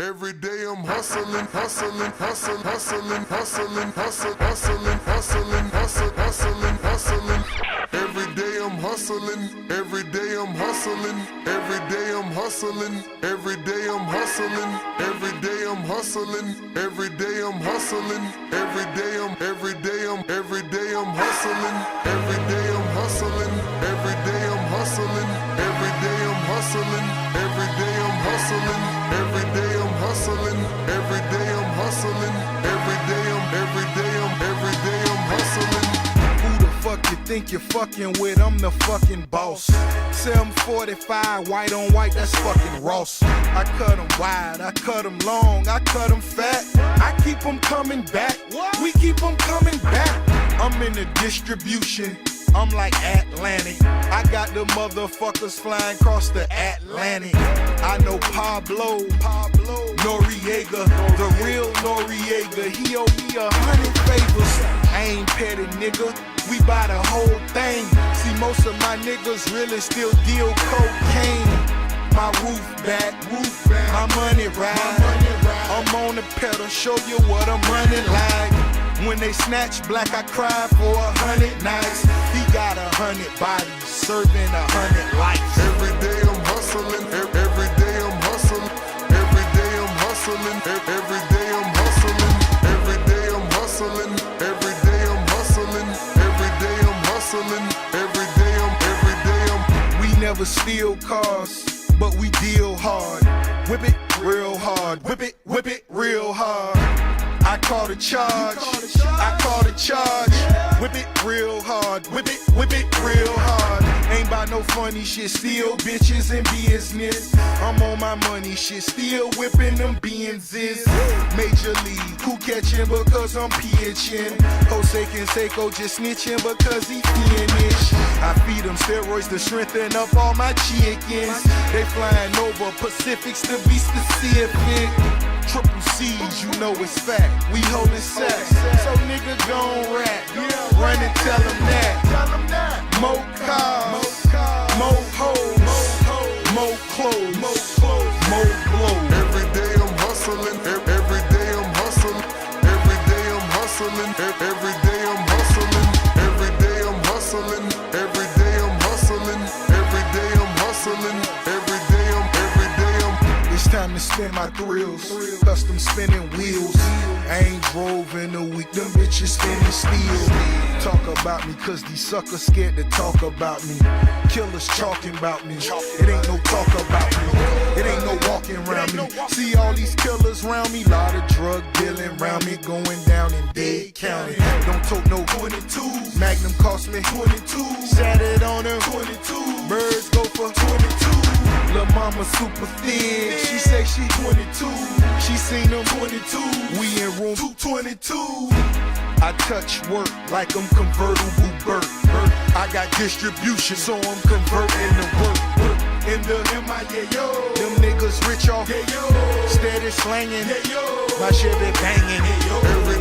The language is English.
Every day I'm hustling, hustling, hustling, hustling, hustling, hustling, hustling, hustling, hustling, hustling, hustling. Every day I'm hustling, every day I'm hustling, every day I'm hustling, every day I'm hustling, every day I'm hustling, every day I'm hustling, every day I'm every day I'm every day I'm hustling, every day I'm hustling, every day I'm hustling, every day I'm hustling, every day I'm hustling, every day I'm hustling, every day I'm hustling, every day I'm hustling. Who the fuck you think you're fucking with? I'm the fucking boss. 745, white on white, that's fucking Ross. I cut them wide, I cut them long, I cut them fat. I keep them coming back, we keep them coming back. I'm in the distribution, I'm like Atlantic. I got the motherfuckers flying across the Atlantic. I know Pablo Noriega, the real Noriega. He owe me 100 favors. I ain't petty, nigga. We buy the whole thing. See, most of my niggas really still deal cocaine. My roof back, my money ride. I'm on the pedal, show you what I'm running like. When they snatch black, I cry for 100 nights. He got 100 bodies, serving 100 lives. Every day I'm hustling, every day I'm hustling, every day I'm hustling, every day I'm hustling, every day I'm hustling, every day I'm hustling, every day I'm hustling, every day I'm. We never steal cars, but we deal hard. Whip it real hard, whip it real hard. I call the charge, I call the charge. Whip it real hard, whip it real hard. Ain't about no funny shit, still bitches in business. I'm on my money shit, still whipping them Benzes. Major league, who catching because I'm pitching? Jose Canseco just snitching because he finished. I feed them steroids to strengthen up all my chickens. They flying over Pacifics to be specific. Triple C's, you know it's fact. We holding sex, so nigga gon' rap. Run and tell them that. More cars, more hoes, more clothes, more blows. Every day I'm hustling, every day I'm hustling, every day I'm hustling, every day I'm hustling, every day I'm hustling, every day I'm hustling, every day I'm hustling, every day I'm. It's time to spin my thrills, custom spinning wheels. I ain't drove in a week, them bitches spinning steel. Talk about me, cause these suckers scared to talk about me. Killers talking about me, it ain't no talk about me. It ain't no walking around me. See all these killers around me, lot of drug dealing around me, going down in Dade County. Don't talk no 22s, Magnum cost me 22. Sat it on them 22, birds go for 22. Lil' mama super thin, she say she 22. She seen them 22, we in room 222. I touch work like I'm convertible Burt. I got distribution, so I'm converting to work. In the MIA, yo. Them niggas rich off, steady slanging. My shit be banging. Every